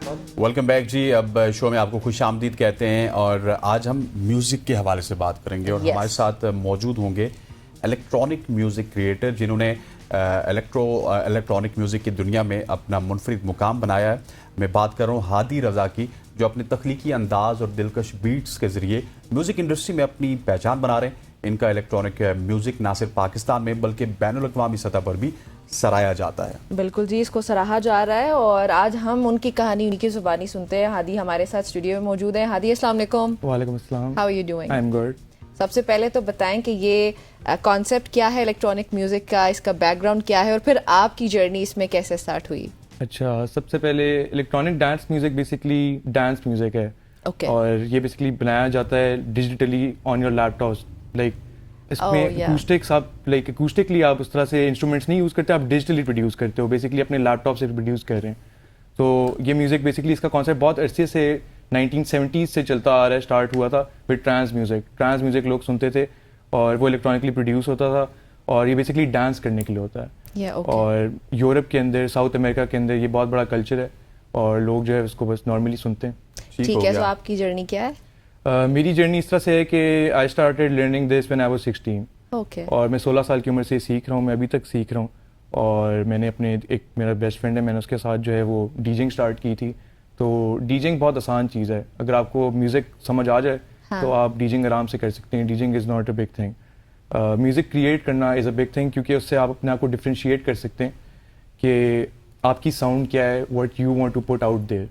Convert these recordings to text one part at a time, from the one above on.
Welcome back जी। अब show में आपको खुश आमदीद कहते हैं और आज हम म्यूज़िक के हवाले से बात करेंगे और हमारे साथ मौजूद होंगे इलेक्ट्रॉनिक म्यूज़िक क्रिएटर जिन्होंने इलेक्ट्रॉनिक म्यूज़िक की दुनिया में अपना मुनफरिद मुकाम बनाया है। मैं बात कर रहा हूँ हादी रज़ा की, जो अपने तख्लीकी अंदाज और दिलकश बीट्स के ज़रिए म्यूज़िक इंडस्ट्री में अपनी पहचान बना रहे हैं। इनका इलेक्ट्रॉनिक म्यूज़िक ना सिर्फ पाकिस्तान में बल्कि बैनुल-अक़वामी सतह पर भी सराहा जाता है। बिल्कुल जी, इसको सराहा जा रहा है और आज हम उनकी कहानी उनकी ज़ुबानी सुनते हैं। हादी हमारे साथ स्टूडियो में मौजूद हैं। हादी, अस्सलाम वालेकुम। वालेकुम अस्सलाम। How are you doing? I am good. सबसे पहले तो बताएं कि ये कॉन्सेप्ट क्या है इलेक्ट्रॉनिक म्यूज़िक का, इसका बैकग्राउंड क्या है और फिर आपकी जर्नी इसमें कैसे स्टार्ट हुई? अच्छा, सबसे पहले electronic dance music basically dance music है। और ये बेसिकली बनाया जाता है digitally on your laptop. Like इसमें अकूस्टिक्स आप लाइक अकूस्टिकली आप उस तरह से इंस्ट्रूमेंट्स नहीं यूज़ करते, आप डिजिटली प्रोड्यूस करते हो, बेसिकली अपने लैपटॉप से प्रोड्यूस कर रहे हैं। तो ये म्यूज़िक बेसिकली इसका कॉन्सेप्ट बहुत अरसे से 1970s से चलता आ रहा है। स्टार्ट हुआ था विद ट्रांस म्यूज़िक लोग सुनते थे और वो इलेक्ट्रॉनिकली प्रोड्यूस होता था और ये बेसिकली डांस करने के लिए होता है। और यूरोप के अंदर, साउथ अमेरिका के अंदर ये बहुत बड़ा कल्चर है और लोग जो है उसको बस नॉर्मली सुनते हैं। ठीक है, तो आपकी जर्नी क्या है? मेरी जर्नी इस तरह से है कि I started learning this when I was 16 और मैं 16 साल की उम्र से सीख रहा हूँ। मैं अभी तक सीख रहा हूँ और मैंने अपने एक मेरा बेस्ट फ्रेंड है, मैंने उसके साथ जो है वो डीजिंग स्टार्ट की थी। तो डीजिंग बहुत आसान चीज़ है, अगर आपको म्यूज़िक समझ आ जाए तो आप डीजिंग आराम से कर सकते हैं। डीजिंग is not a big thing. Music create करना इज़ अ बिग थिंग, क्योंकि उससे आप अपने आप को डिफ्रेंशिएट कर सकते हैं कि आपकी साउंड क्या है, what you want to put out there.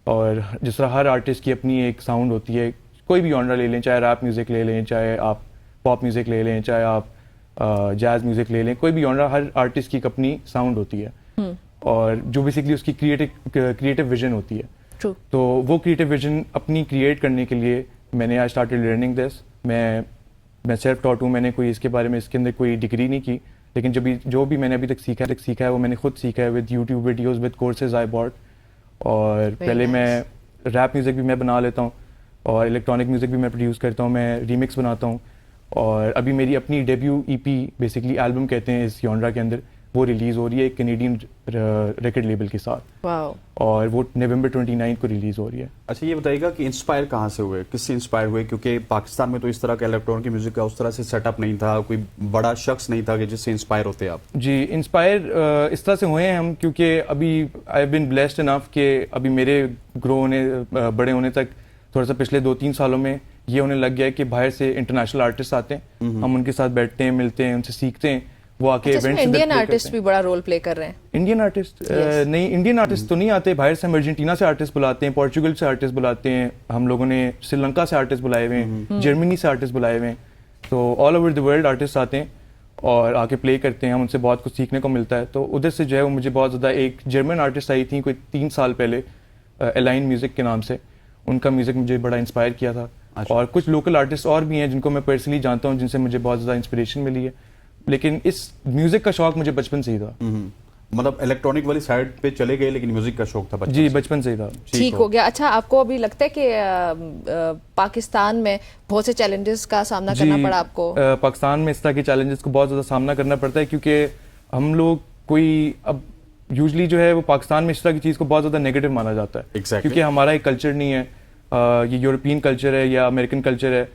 और जिस तरह हर आर्टिस्ट की अपनी एक साउंड होती है, कोई भी जॉनर ले लें, चाहे रैप म्यूज़िक ले लें, चाहे आप पॉप म्यूज़िक ले लें, चाहे आप जैज़ म्यूज़िक ले लें, कोई भी जॉनर, हर आर्टिस्ट की एक अपनी साउंड होती है और जो बेसिकली उसकी क्रिएटिव विजन होती है। तो वो क्रिएटिव विजन अपनी क्रिएट करने के लिए मैंने आई स्टार्टेड लर्निंग दिस। मैं सेल्फ टॉट हूँ, मैंने कोई इसके बारे में इसके अंदर कोई डिग्री नहीं की, लेकिन जो भी मैंने अभी तक सीखा है वो मैंने खुद सीखा है with YouTube videos, with courses I bought. और पहले मैं रैप म्यूज़िक भी मैं बना लेता हूँ और इलेक्ट्रॉनिक म्यूज़िक भी मैं प्रोड्यूस करता हूँ, मैं रीमिक्स बनाता हूँ। और अभी मेरी अपनी डेब्यू ईपी बेसिकली एल्बम कहते हैं इस जॉनरा के अंदर, वो रिलीज़ हो रही है एक कैनेडियन रिकॉर्ड लेबल के साथ। और वो नवंबर 29 को रिलीज़ हो रही है। अच्छा, ये बताइएगा कि इंस्पायर कहाँ से हुए, किससे इंस्पायर हुए? क्योंकि पाकिस्तान में तो इस तरह का इलेक्ट्रॉनिक म्यूज़िक का उस तरह से सेटअप नहीं था, कोई बड़ा शख्स नहीं था कि जिससे इंस्पायर होते आप। जी, इंस्पायर इस तरह से हुए हैं हम, क्योंकि अभी I have been blessed enough कि अभी मेरे ग्रो होने बड़े होने तक थोड़ा सा पिछले 2-3 सालों में ये होने लग गया है कि बाहर से इंटरनेशनल आर्टिस्ट आते हैं, हम उनके साथ बैठते हैं, मिलते हैं, उनसे सीखते हैं, वो आके इवेंट्स। इंडियन आर्टिस्ट भी बड़ा रोल प्ले कर रहे हैं। इंडियन आर्टिस्ट नहीं, इंडियन आर्टिस्ट तो नहीं आते, बाहर से हम अर्जेंटीना से आर्टिस्ट बुलाते हैं, पोर्चुगल से आर्टिस्ट बुलाते हैं, हम लोगों ने श्रीलंका से आर्टिस्ट बुलाए हुए हैं, जर्मनी से आर्टिस्ट बुलाए हुए हैं। तो all over the world artist आते हैं और आके प्ले करते हैं, हम उनसे बहुत कुछ सीखने को मिलता है। तो उधर से जो है वो मुझे बहुत ज़्यादा, एक जर्मन आर्टिस्ट आई थी कोई 3 साल पहले, एलाइन म्यूज़िक के नाम से, उनका म्यूज़िक मुझे बड़ा इंस्पायर किया था। और कुछ लोकल आर्टिस्ट और भी हैं जिनको मैं पर्सनली जानता हूँ, जिनसे मुझे बहुत ज़्यादा इंस्पिरेशन मिली है। लेकिन इस म्यूज़िक का शौक मुझे बचपन से ही था। मतलब इलेक्ट्रॉनिक वाली साइड पे चले गए, लेकिन म्यूज़िक का शौक था बचपन जी, बचपन से ही था। ठीक हो गया। अच्छा, आपको अभी लगता है कि पाकिस्तान में बहुत से चैलेंजेस का सामना करना पड़ा आपको? पाकिस्तान में इस तरह के चैलेंजेस को बहुत ज़्यादा सामना करना पड़ता है, क्योंकि हम लोग कोई अब यूजली जो है वो पाकिस्तान में इस तरह की चीज़ को बहुत ज़्यादा नेगेटिव माना जाता है। क्योंकि हमारा एक कल्चर नहीं है, ये यूरोपियन कल्चर है या अमेरिकन कल्चर है।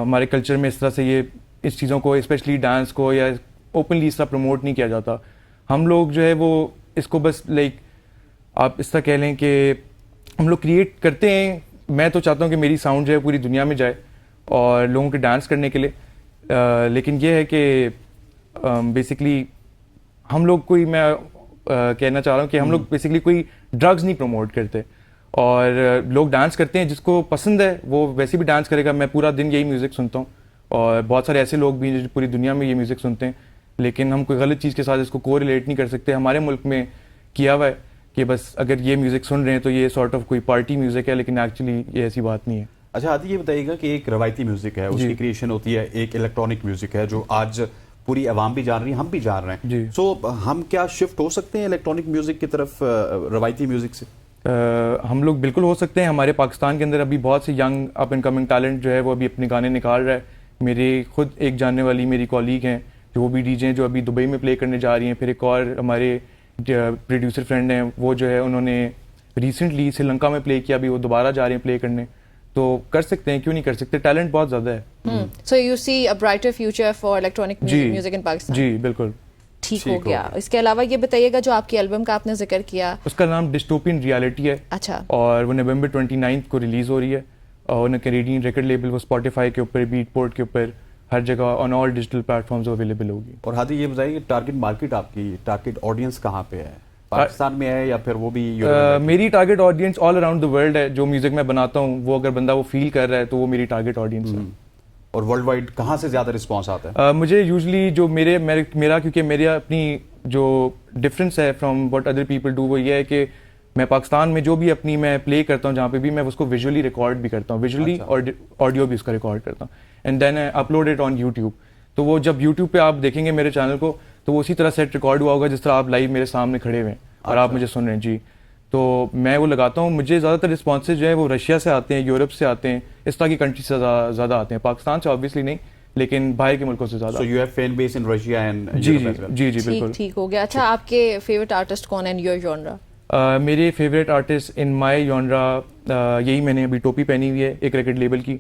हमारे कल्चर में इस तरह से ये इस चीज़ों को, स्पेशली डांस को, या ओपनली इस तरह प्रमोट नहीं किया जाता। हम लोग जो है वो इसको बस लाइक आप इस तरह कह लें कि हम लोग क्रिएट करते हैं। मैं तो चाहता हूँ कि मेरी साउंड जो है पूरी दुनिया में जाए और लोगों के डांस करने के लिए, लेकिन ये है कि बेसिकली हम लोग कोई, मैं कहना चाह रहा हूँ कि हम लोग बेसिकली कोई ड्रग्स नहीं प्रमोट करते और लोग डांस करते हैं, जिसको पसंद है वो वैसे भी डांस करेगा। मैं पूरा दिन यही म्यूज़िक सुनता हूँ और बहुत सारे ऐसे लोग भी हैं जो पूरी दुनिया में ये म्यूज़िक सुनते हैं, लेकिन हम कोई गलत चीज़ के साथ इसको कोरिलेट नहीं कर सकते। हमारे मुल्क में किया हुआ है कि बस अगर ये म्यूज़िक सुन रहे हैं तो ये सॉर्ट ऑफ कोई पार्टी म्यूज़िक है, लेकिन एक्चुअली ये ऐसी बात नहीं है। अच्छा हादी, ये बताइएगा कि एक रवायती म्यूज़िक है, उसकी क्रिएशन होती है, एक इलेक्ट्रॉनिक म्यूज़िक है जो आज पूरी आवाम भी जान रही है, हम भी जान रहे हैं। सो हम क्या शिफ्ट हो सकते हैं इलेक्ट्रॉनिक म्यूज़िक की तरफ रवायती म्यूज़िक से? हम लोग बिल्कुल हो सकते हैं। हमारे पाकिस्तान के अंदर अभी बहुत से young up and coming talent जो है वो अभी अपने गाने निकाल रहा है। मेरे खुद एक जानने वाली मेरी कॉलीग हैं जो वो भी डीजे हैं, जो अभी दुबई में प्ले करने जा रही हैं। फिर एक और हमारे प्रोड्यूसर फ्रेंड हैं, वो जो है उन्होंने रिसेंटली श्रीलंका में प्ले किया, अभी वो दोबारा जा रहे हैं प्ले करने, तो कर सकते हैं, क्यों नहीं कर सकते, टैलेंट बहुत ज़्यादा है। So you see a brighter future for electronic music in Pakistan? जी बिल्कुल। ठीक हो गया। इसके अलावा ये बताइएगा जो आपकी एल्बम का आपने जिक्र किया, उसका नाम डिस्टोपियन रियलिटी है। अच्छा। और वो नवंबर 29 को रिलीज हो रही है और कैनेडियन रिकॉर्ड लेवल, वो स्पॉटिफाई के ऊपर, बीटपोर्ट के ऊपर, हर जगह on all digital platforms available होगी। और हादी ये बताइए टारगेट मार्केट आपकी, टारगेट ऑडियंस कहाँ पे है, पाकिस्तान में है या फिर वो भी मेरी target audience all around the world है। जो म्यूजिक मैं बनाता हूँ वो अगर बंदा वो फील कर रहा है तो वो मेरी टारगेट ऑडियंस है। और वर्ल्ड वाइड कहाँ से ज्यादा रिस्पांस आता है? मुझे यूजली जो मेरा क्योंकि मेरी अपनी जो डिफरेंस है from what other people do, वो ये है कि मैं पाकिस्तान में जो भी अपनी मैं प्ले करता हूँ जहाँ पे भी, मैं उसको विजुअली रिकॉर्ड भी करता हूँ, विजुअली और ऑडियो भी उसका रिकॉर्ड करता हूँ, and then I upload it on YouTube. तो वो जब यूट्यूब पे आप देखेंगे मेरे चैनल को तो वो उसी तरह सेट रिकॉर्ड हुआ होगा जिस तरह आप लाइव मेरे सामने खड़े हुए हैं और आप मुझे सुन रहे हैं जी। तो मैं वो लगाता हूँ। मुझे ज़्यादातर रिस्पॉन्सेज जो है वो रशिया से आते हैं, यूरोप से आते हैं, इस तरह की कंट्री से ज़्यादा आते हैं, पाकिस्तान से ऑब्वियसली नहीं, लेकिन बाहर के मुल्कों से ज़्यादा। So you have fan base in Russia and ji Europe as well? जी बिल्कुल। ठीक हो गया। अच्छा, आपके फेवरेट आर्टिस्ट कौन है इन योर जॉनरा? मेरे favourite artist in my genre, यही मैंने अभी टोपी पहनी हुई है एक रिकॉर्ड लेबल की।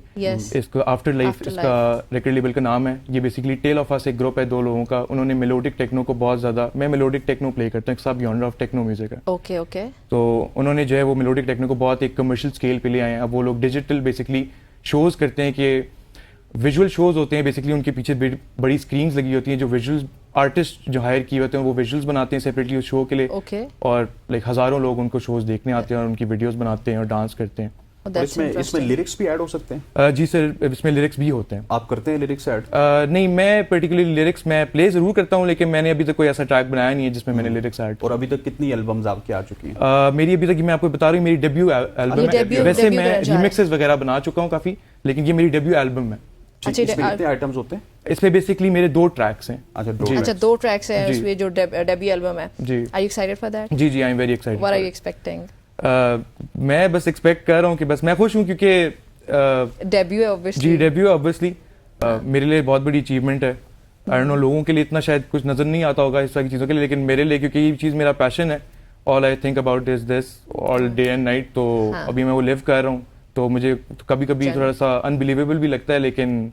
इसको आफ्टर लाइफ इसका रिकॉर्ड लेबल का नाम है। ये बेसिकली टेल ऑफ अस एक ग्रुप है 2 लोगों का। उन्होंने मेलोडिक टेक्नो को बहुत ज़्यादा, मैं मेलोडिक टेक्नो प्ले करता हूँ, एक सब जॉनरा ऑफ टेक्नो म्यूजिक है। Okay okay. तो उन्होंने जो है वो मेलोडिक टेक्नो को बहुत एक कमर्शियल स्केल पे ले आए हैं। अब वो लोग डिजिटल बेसिकली शोज़ करते हैं कि विजुअल शोज होते हैं, बेसिकली उनके पीछे बड़ी स्क्रीन्स लगी होती हैं, जो विजुअल आर्टिस्ट जो हायर किए होते हैं वो विजुअल्स बनाते हैं सेपरेटली उस शो के लिए। और लाइक हज़ारों लोग उनको शोज देखने आते हैं और उनकी वीडियोस बनाते हैं और डांस करते हैं। इसमें लिरिक्स भी ऐड हो सकते हैं? जी सर, इसमें लिरिक्स भी होते हैं। आप करते हैं लिरिक्स ऐड? नहीं, मैं पर्टिकुलरली लिरिक्स मैं प्ले जरूर करता हूँ, लेकिन मैंने अभी तक कोई ऐसा ट्रैक बनाया नहीं है जिसमें मैंने लिरिक्स ऐड। और अभी तक कितनी एल्बम्स आपकी आ चुकी हैं? मेरी अभी तक, मैं आपको बता रही हूँ, मेरी डेब्यू एल्बम है। वैसे मैं रिमिक्सेस वगैरह बना चुका हूँ काफी, लेकिन ये मेरी डेब्यू एल्बम है। इसमें कितने आइटम्स होते हैं? इसमें बेसिकली मेरे 2 ट्रैक्स हैं। अच्छा, 2 ट्रैक्स हैं इसमें जो डेब्यू एल्बम है। जी। Are you excited for that? जी I am very excited. What are you expecting? मैं बस एक्सपेक्ट कर रहा हूँ कि बस मैं खुश हूँ क्योंकि डेब्यू है ऑब्वियसली। जी डेब्यू ऑब्वियसली मेरे लिए बहुत बड़ी अचीवमेंट है। आई डोंट नो, लोगों के लिए इतना शायद कुछ नजर नहीं आता होगा इस तरह की चीज़ों के लिए, लेकिन मेरे लिए क्योंकि ये चीज़ मेरा पैशन है, all I think about is this all day and night. तो अभी मैं वो लिव कर रहा हूँ, तो मुझे कभी कभी थोड़ा सा अनबिलीवेबल भी लगता है, लेकिन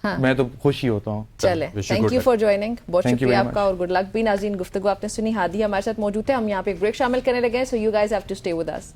मैं तो खुश ही होता हूँ। चले, थैंक यू फॉर ज्वाइनिंग, बहुत शुक्रिया आपका और गुड लक भी। नाज़रीन, गुफ्तगू आपने सुनी, हादी हमारे साथ मौजूद है। हम यहाँ पे एक ब्रेक शामिल करने लगे हैं, so you guys have to stay with us.